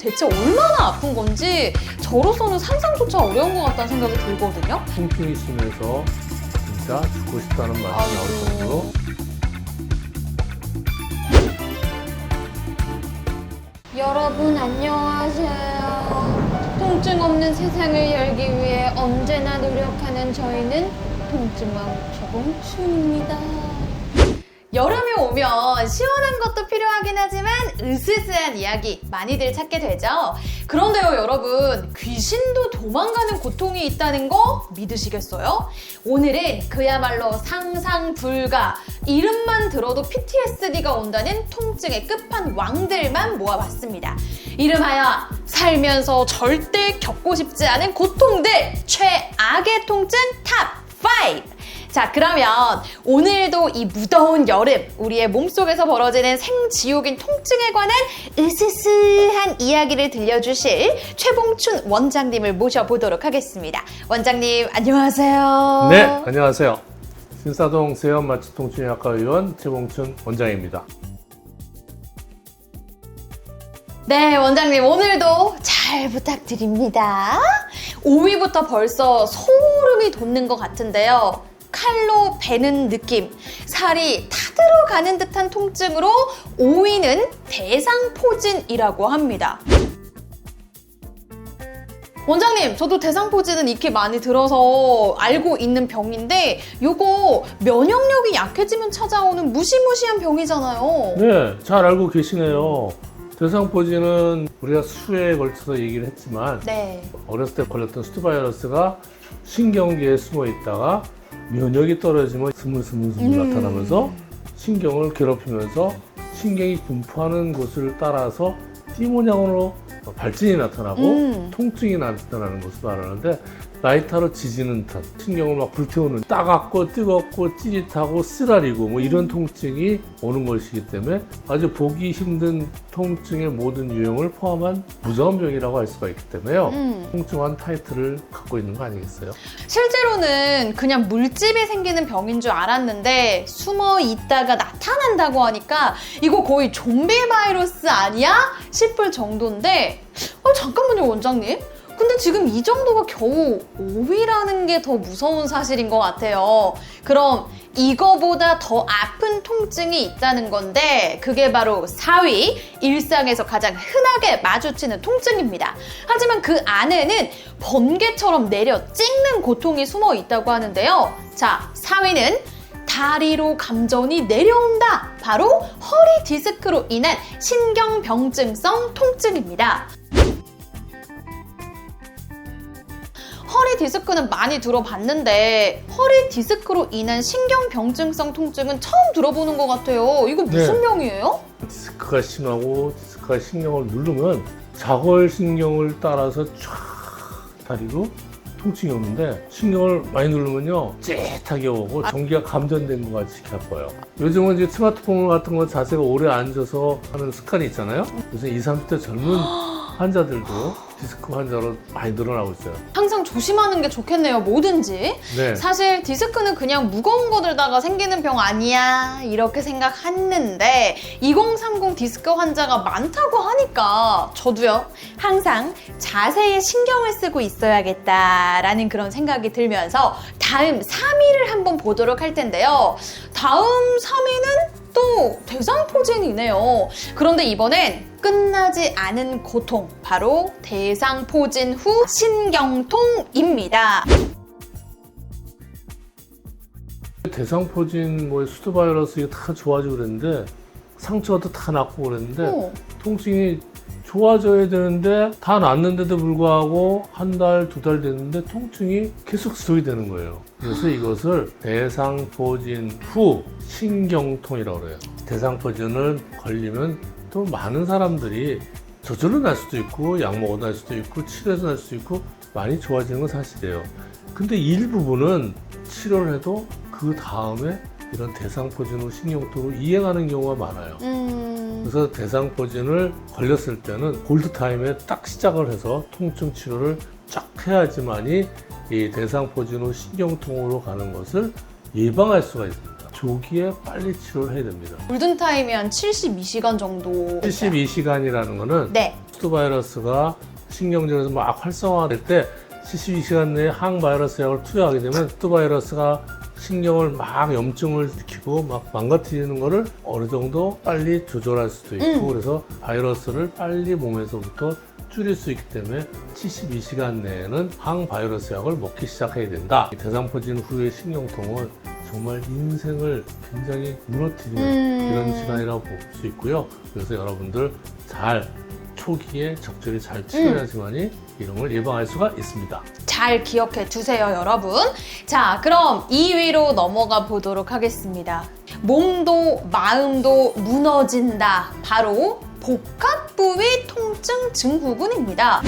대체 얼마나 아픈 건지 저로서는 상상조차 어려운 것 같다는 생각이 들거든요. 통증이 심해서 진짜 죽고 싶다는 말이 나올 정도로. 여러분 안녕하세요. 통증 없는 세상을 열기 위해 언제나 노력하는 저희는 통증왕 최봉춘입니다. 여름이 오면 시원한 것도 필요하긴 하지만 으스스한 이야기 많이들 찾게 되죠. 그런데요 여러분, 귀신도 도망가는 고통이 있다는 거 믿으시겠어요? 오늘은 그야말로 상상 불가, 이름만 들어도 PTSD가 온다는 통증의 끝판왕들만 모아봤습니다. 이름하여 살면서 절대 겪고 싶지 않은 고통들, 최악의 통증 탑 5! 자, 그러면 오늘도 이 무더운 여름, 우리의 몸속에서 벌어지는 생지옥인 통증에 관한 으스스한 이야기를 들려주실 최봉춘 원장님을 모셔보도록 하겠습니다. 원장님, 안녕하세요. 네, 안녕하세요. 신사동 세연마취통증의학과 의원 최봉춘 원장입니다. 네, 원장님 오늘도 잘 부탁드립니다. 5위부터 벌써 소름이 돋는 것 같은데요. 칼로 베는 느낌, 살이 타들어가는 듯한 통증으로 5위는 대상포진이라고 합니다. 원장님, 저도 대상포진은 익히 많이 들어서 알고 있는 병인데 요거 면역력이 약해지면 찾아오는 무시무시한 병이잖아요. 네, 잘 알고 계시네요. 대상포진은 우리가 수회에 걸쳐서 얘기를 했지만 네. 어렸을 때 걸렸던 수두바이러스가 신경계에 숨어 있다가 면역이 떨어지면 스물스물 나타나면서 신경을 괴롭히면서 신경이 분포하는 곳을 따라서 띠 모양으로 발진이 나타나고 통증이 나타나는 것을 말하는데, 라이터로 지지는 듯 신경을 막 불태우는 따갑고 뜨겁고 찌릿하고 쓰라리고 뭐 이런 통증이 오는 것이기 때문에 아주 보기 힘든 통증의 모든 유형을 포함한 무서운 병이라고 할 수가 있기 때문에요. 통증한 타이틀을 갖고 있는 거 아니겠어요? 실제로는 그냥 물집이 생기는 병인 줄 알았는데 숨어 있다가 나타난다고 하니까 이거 거의 좀비 바이러스 아니야? 싶을 정도인데 잠깐만요 원장님, 근데 지금 이 정도가 겨우 5위라는 게 더 무서운 사실인 것 같아요. 그럼 이거보다 더 아픈 통증이 있다는 건데 그게 바로 4위, 일상에서 가장 흔하게 마주치는 통증입니다. 하지만 그 안에는 번개처럼 내려 찍는 고통이 숨어 있다고 하는데요. 자, 4위는 다리로 감전이 내려온다. 바로 허리 디스크로 인한 신경병증성 통증입니다. 허리 디스크는 많이 들어봤는데 허리 디스크로 인한 신경병증성 통증은 처음 들어보는 것 같아요. 이거 무슨 네. 병이에요? 디스크가 심하고 디스크가 신경을 누르면 자골신경을 따라서 쫙 다리로 통증이 오는데, 신경을 많이 누르면요 찌릿하게 오고 전기가 감전된 것 같이 아파요. 요즘은 이제 스마트폰 같은 거 자세가 오래 앉아서 하는 습관이 있잖아요. 요새 20, 30대 젊은 환자들도 디스크 환자로 많이 늘어나고 있어요. 항상 조심하는 게 좋겠네요, 뭐든지. 네. 사실 디스크는 그냥 무거운 거 들다가 생기는 병 아니야 이렇게 생각했는데 2030 디스크 환자가 많다고 하니까 저도요 항상 자세에 신경을 쓰고 있어야겠다라는 그런 생각이 들면서 다음 3위를 한번 보도록 할 텐데요. 다음 3위는 또 대상포진이네요. 그런데 이번엔 끝나지 않은 고통, 바로 대상포진 후 신경통입니다. 대상포진 뭐 수두바이러스 이거 다 좋아지고 그랬는데 상처도 다 낫고 그랬는데 통증이 좋아져야 되는데 다 낫는데도 불구하고 한 달, 2달 됐는데 통증이 계속 지속이 되는 거예요. 그래서 이것을 대상포진 후 신경통이라고 그래요. 대상포진을 걸리면 또 많은 사람들이 저절로 날 수도 있고 약 먹어도 날 수도 있고 치료해서 날 수도 있고 많이 좋아지는 건 사실이에요. 근데 일부분은 치료를 해도 그 다음에 이런 대상포진 후 신경통으로 이행하는 경우가 많아요. 그래서 대상포진을 걸렸을 때는 골드타임에 딱 시작을 해서 통증 치료를 쫙 해야지만이 이 대상포진 후 신경통으로 가는 것을 예방할 수가 있습니다. 조기에 빨리 치료를 해야 됩니다. 골든타임이 한 72시간 정도. 72시간이라는 거는 네. 수두바이러스가 신경전에서 막 활성화될 때 72시간 내에 항바이러스 약을 투여하게 되면 수두바이러스가 신경을 막 염증을 일으키고 막 망가뜨리는 거를 어느 정도 빨리 조절할 수도 있고 그래서 바이러스를 빨리 몸에서부터 줄일 수 있기 때문에 72시간 내에는 항바이러스 약을 먹기 시작해야 된다. 대상포진 후의 신경통은 정말 인생을 굉장히 무너뜨리는 이런 질환이라고 볼 수 있고요. 그래서 여러분들 잘 초기에 적절히 잘 치료해야지만이 이런 걸 예방할 수가 있습니다. 잘 기억해 두세요, 여러분. 자, 그럼 2위로 넘어가 보도록 하겠습니다. 몸도 마음도 무너진다. 바로 복합부위 통증 증후군입니다.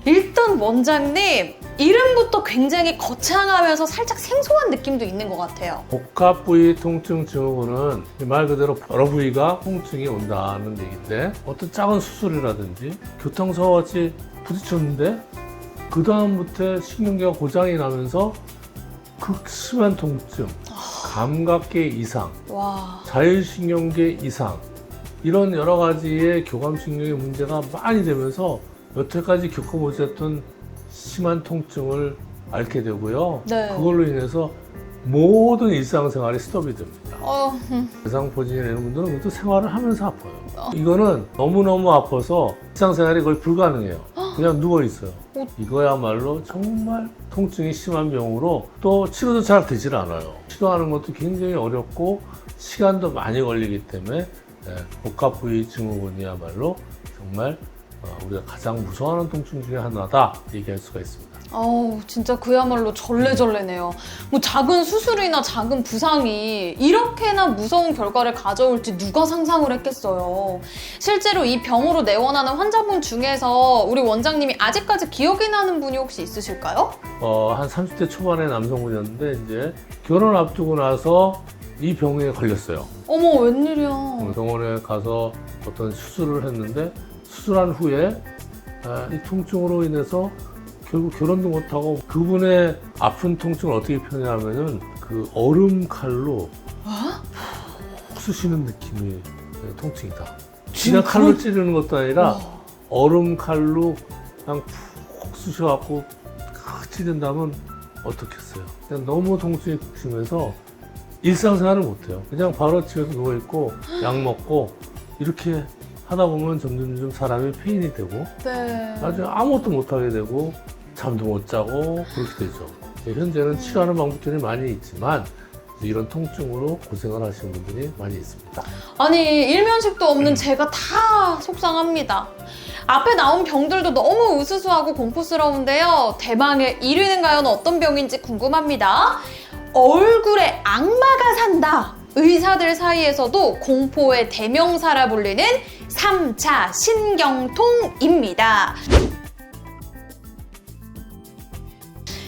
일단 원장님, 이름부터 굉장히 거창하면서 살짝 생소한 느낌도 있는 것 같아요. 복합부위 통증 증후군은 말 그대로 여러 부위가 통증이 온다는 얘기인데 어떤 작은 수술이라든지 교통사고와 같이 부딪혔는데 그 다음부터 신경계가 고장이 나면서 극심한 통증, 감각계 이상, 와. 자율신경계 이상 이런 여러 가지의 교감신경의 문제가 많이 되면서 여태까지 겪어보지 않던 심한 통증을 앓게 되고요. 네. 그걸로 인해서 모든 일상생활이 스톱이 됩니다. 대상포진이 되는 분들은 그래도 생활을 하면서 아파요. 이거는 너무너무 아파서 일상생활이 거의 불가능해요. 그냥 누워있어요. 이거야말로 정말 통증이 심한 병으로 또 치료도 잘 되질 않아요. 치료하는 것도 굉장히 어렵고 시간도 많이 걸리기 때문에 복합부위 증후군이야말로 정말 우리가 가장 무서워하는 통증 중에 하나다 얘기할 수가 있습니다. 진짜 그야말로 절레절레네요. 뭐 작은 수술이나 작은 부상이 이렇게나 무서운 결과를 가져올지 누가 상상을 했겠어요. 실제로 이 병으로 내원하는 환자분 중에서 우리 원장님이 아직까지 기억이 나는 분이 혹시 있으실까요? 한 30대 초반의 남성분이었는데 이제 결혼 앞두고 나서 이 병에 걸렸어요. 어머, 웬일이야. 병원에 가서 어떤 수술을 했는데 수술한 후에 이 통증으로 인해서 결국 결혼도 못하고 그분의 아픈 통증을 어떻게 표현하면은 그 얼음 칼로 푹 쑤시는 느낌이 통증이다. 그냥 칼로 찌르는 것도 아니라 얼음 칼로 그냥 푹 쑤셔갖고 찌른다면 어떻겠어요? 그냥 너무 통증이 심해서 일상생활을 못해요. 그냥 바로 집에서 누워있고 약 먹고 이렇게 하다 보면 점점 사람이 페인이 되고 나중에 아무것도 못하게 되고 잠도 못 자고 그렇게 되죠. 현재는 치료하는 방법들이 많이 있지만 이런 통증으로 고생을 하시는 분들이 많이 있습니다. 아니, 일면식도 없는 제가 다 속상합니다. 앞에 나온 병들도 너무 으스스하고 공포스러운데요. 대망의 1위는 과연 어떤 병인지 궁금합니다. 얼굴에 악마가 산다. 의사들 사이에서도 공포의 대명사라 불리는 3차 신경통입니다.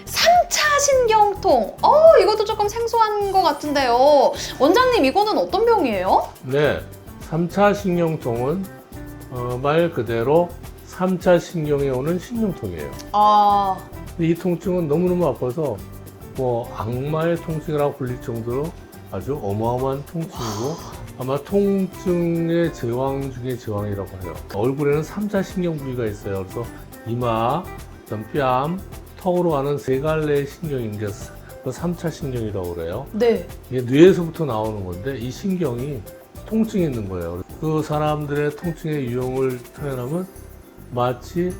3차 신경통. 이것도 조금 생소한 것 같은데요. 원장님, 이거는 어떤 병이에요? 네, 3차 신경통은 말 그대로 3차 신경에 오는 신경통이에요. 근데 이 통증은 너무너무 아파서 뭐 악마의 통증이라고 불릴 정도로 아주 어마어마한 통증이고 아마 통증의 제왕 중에 제왕이라고 해요. 얼굴에는 3차 신경 부위가 있어요. 그래서 이마, 뺨, 턱으로 가는 세 갈래의 신경인 게 3차 신경이라고 그래요. 네. 이게 뇌에서부터 나오는 건데 이 신경이 통증이 있는 거예요. 그 사람들의 통증의 유형을 표현하면 마치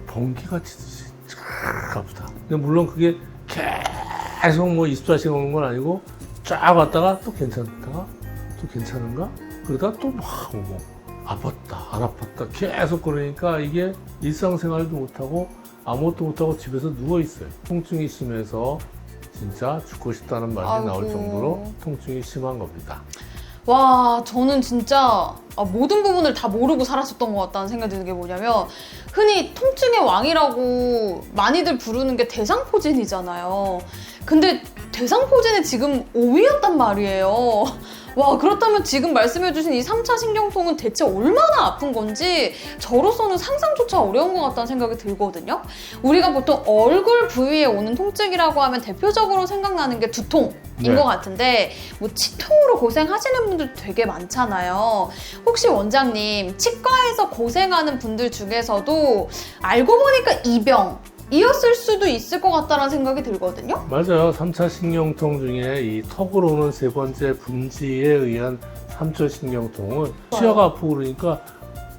번개가 치듯이 쫙 아프다. 근데 물론 그게 계속 뭐 24시간 오는 건 아니고 쫙 왔다가 또 괜찮다가 또 괜찮은가? 그러다가 또 막 오고 아팠다 안 아팠다 계속 그러니까 이게 일상생활도 못하고 아무것도 못하고 집에서 누워있어요. 통증이 심해서 진짜 죽고 싶다는 말이 나올 정도로 통증이 심한 겁니다. 와, 저는 진짜 모든 부분을 다 모르고 살았었던 것 같다는 생각이 드는 게 뭐냐면 흔히 통증의 왕이라고 많이들 부르는 게 대상포진이잖아요. 근데 대상포진이 지금 5위였단 말이에요. 와, 그렇다면 지금 말씀해주신 이 3차 신경통은 대체 얼마나 아픈 건지 저로서는 상상조차 어려운 것 같다는 생각이 들거든요. 우리가 보통 얼굴 부위에 오는 통증이라고 하면 대표적으로 생각나는 게 두통인 네. 것 같은데 뭐 치통으로 고생하시는 분들 되게 많잖아요. 혹시 원장님, 치과에서 고생하는 분들 중에서도 알고 보니까 이병이었을 수도 있을 것 같다는 생각이 들거든요. 맞아요. 3차 신경통 중에 이 턱으로 오는 세 번째 분지에 의한 3차 신경통은 치아가 아프고 그러니까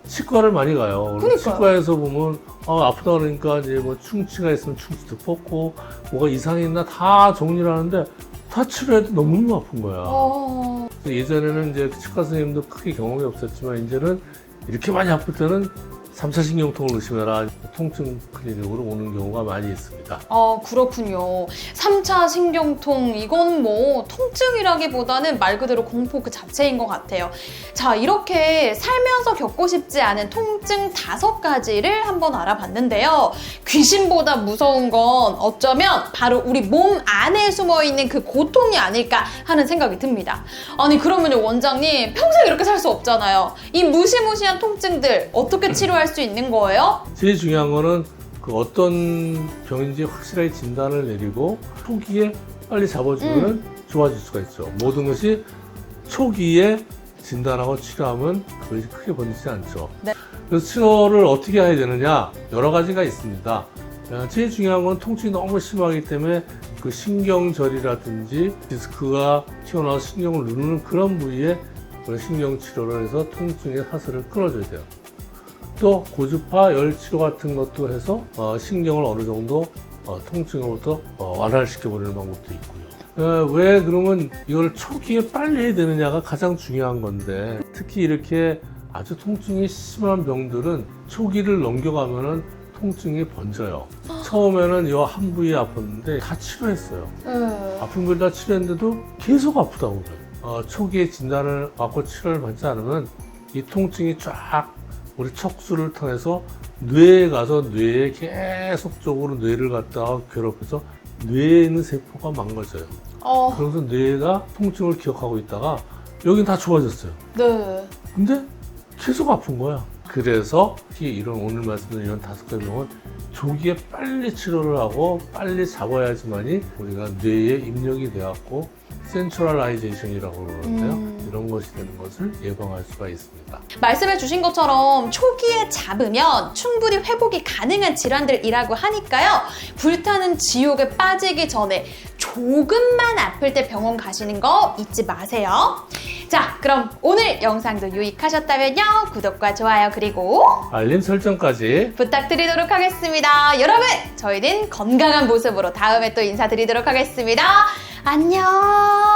치과를 많이 가요. 그러니까요. 치과에서 보면 아프다 그러니까 이제 뭐 충치가 있으면 충치도 뽑고 뭐가 이상이 있나 다 정리를 하는데 다 치료해도 너무너무 아픈 거야. 예전에는 이제 치과 선생님도 크게 경험이 없었지만 이제는 이렇게 많이 아플 때는 3차 신경통을 의심해라. 통증 클리닉으로 오는 경우가 많이 있습니다. 그렇군요. 3차 신경통, 이건 뭐 통증이라기보다는 말 그대로 공포 그 자체인 것 같아요. 자, 이렇게 살면서 겪고 싶지 않은 통증 5가지를 한번 알아봤는데요. 귀신보다 무서운 건 어쩌면 바로 우리 몸 안에 숨어있는 그 고통이 아닐까 하는 생각이 듭니다. 아니, 그러면요, 원장님, 평생 이렇게 살 수 없잖아요. 이 무시무시한 통증들 어떻게 치료할 수 있는 거예요? 제일 중요한 거는 그 어떤 병인지 확실하게 진단을 내리고 초기에 빨리 잡아주면 좋아질 수가 있죠. 모든 것이 초기에 진단하고 치료하면 그것이 크게 번지지 않죠. 네. 그래서 치료를 어떻게 해야 되느냐? 여러 가지가 있습니다. 제일 중요한 건 통증이 너무 심하기 때문에 그 신경절이라든지 디스크가 튀어나와서 신경을 누르는 그런 부위에 신경치료를 해서 통증의 하수를 끊어줘야 돼요. 또 고주파 열치료 같은 것도 해서 신경을 어느 정도 통증으로부터 완화시켜버리는 방법도 있고요. 왜 그러면 이걸 초기에 빨리 해야 되느냐가 가장 중요한 건데, 특히 이렇게 아주 통증이 심한 병들은 초기를 넘겨가면은 통증이 번져요. 처음에는 이 한 부위 아팠는데 다 치료했어요. 아픈 걸 다 치료했는데도 계속 아프다고 그래요. 초기에 진단을 받고 치료를 받지 않으면 이 통증이 쫙 우리 척수를 통해서 뇌에 가서 뇌에 계속적으로 뇌를 갖다가 괴롭혀서 뇌에 있는 세포가 망가져요. 그러면서 뇌가 통증을 기억하고 있다가 여긴 다 좋아졌어요. 네. 근데 계속 아픈 거야. 그래서 이런 오늘 말씀드린 이런 5가지 병은 조기에 빨리 치료를 하고 빨리 잡아야지만이 우리가 뇌에 입력이 되었고 센트럴라이제이션이라고 그러는데요. 이런 것이 되는 것을 예방할 수가 있습니다. 말씀해 주신 것처럼 초기에 잡으면 충분히 회복이 가능한 질환들이라고 하니까요. 불타는 지옥에 빠지기 전에 조금만 아플 때 병원 가시는 거 잊지 마세요. 자, 그럼 오늘 영상도 유익하셨다면요. 구독과 좋아요 그리고 알림 설정까지 부탁드리도록 하겠습니다. 여러분, 저희는 건강한 모습으로 다음에 또 인사드리도록 하겠습니다. 안녕.